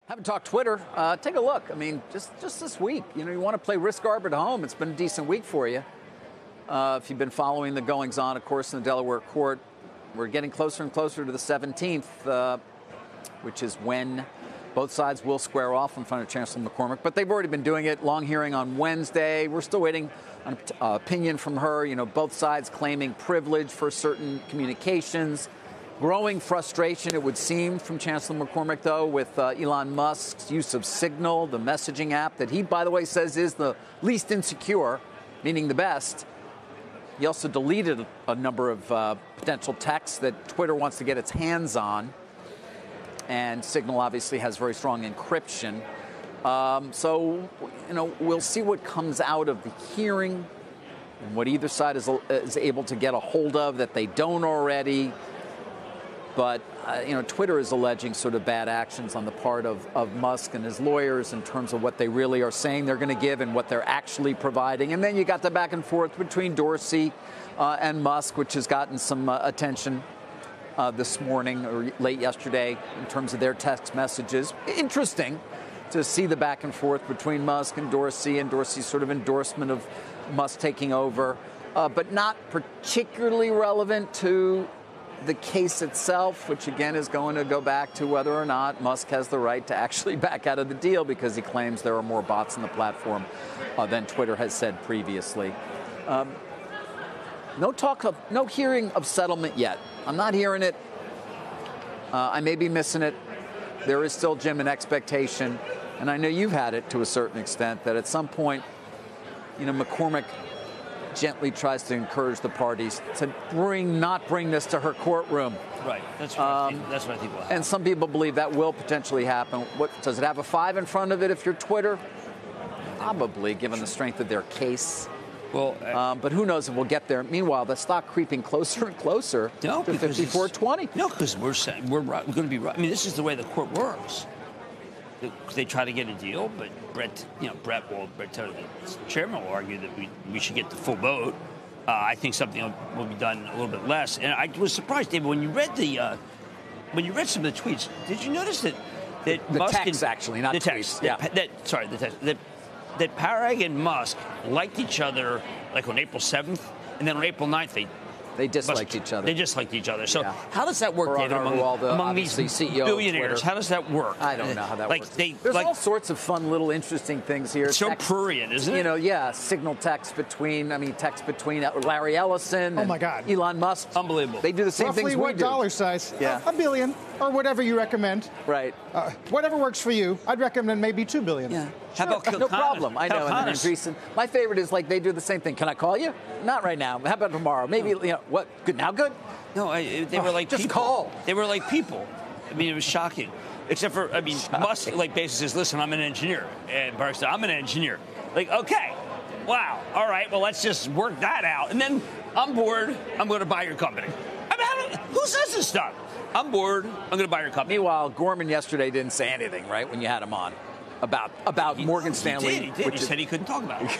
Haven't talked Twitter. Take a look. I mean, just this week, you want to play risk arb at home. It's been a decent week for you. If you've been following the goings-on, of course, in the Delaware court, we're getting closer and closer to the 17th, which is when both sides will square off in front of Chancellor McCormick. But they've already been doing it. Long hearing on Wednesday. We're still waiting on opinion from her. Both sides claiming privilege for certain communications. Growing frustration, it would seem, from Chancellor McCormick, though, with Elon Musk's use of Signal, the messaging app that he, by the way, says is the least insecure, meaning the best. He also deleted a number of potential texts that Twitter wants to get its hands on. And Signal obviously has very strong encryption. So, we'll see what comes out of the hearing and what either side is able to get a hold of that they don't already. But, Twitter is alleging sort of bad actions on the part of Musk and his lawyers in terms of what they really are saying they're going to give and what they're actually providing. And then you got the back and forth between Dorsey and Musk, which has gotten some attention this morning or late yesterday in terms of their text messages. Interesting to see the back and forth between Musk and Dorsey's sort of endorsement of Musk taking over, but not particularly relevant to the case itself, which again is going to go back to whether or not Musk has the right to actually back out of the deal because he claims there are more bots on the platform than Twitter has said previously. No hearing of settlement yet. I'm not hearing it. I may be missing it. There is still, Jim, an expectation, and I know you've had it to a certain extent, that at some point, McCormick gently tries to encourage the parties to not bring this to her courtroom. Right. That's what I think will happen. And some people believe that will potentially happen. What does it have a 5 in front of it if you're Twitter? Probably, given the strength of their case. Well, but who knows if we'll get there. Meanwhile, the stock creeping closer and closer to 54.20. No, because we're going to be right. I mean, this is the way the court works. They try to get a deal, but Brett, the chairman will argue that we should get the full vote. I think something will be done a little bit less. And I was surprised, David, when you read some of the tweets. Did you notice that the Musk text actually, not the tweets. text? Yeah. The text. That Parag and Musk liked each other like on April 7th, and then on April 9th they disliked each other. They disliked each other. So how does that work, David, among these CEO billionaires? How does that work? I don't know how that works. There's all sorts of fun, little interesting things here. It's so prurient, isn't it? Signal text between Larry Ellison and Elon Musk. Unbelievable. They do the same things we do. Roughly what dollar size? Yeah. $1 billion, or whatever you recommend. Right. Whatever works for you. I'd recommend maybe $2 billion. Yeah. How about no problem. I know. And then my favorite is they do the same thing. Can I call you? Not right now. How about tomorrow? Maybe. What? Good now. Good. No, they were like just people. Call. They were like people. I mean, it was shocking. Except for, Musk basically says, "Listen, I'm an engineer," and Parag said, "I'm an engineer." Okay, wow, all right. Well, let's just work that out. And then I'm bored. I'm going to buy your company. Who says this stuff? I'm bored. I'm going to buy your company. Meanwhile, Gorman yesterday didn't say anything, right, when you had him on about Morgan Stanley. He did. He said he couldn't talk about it.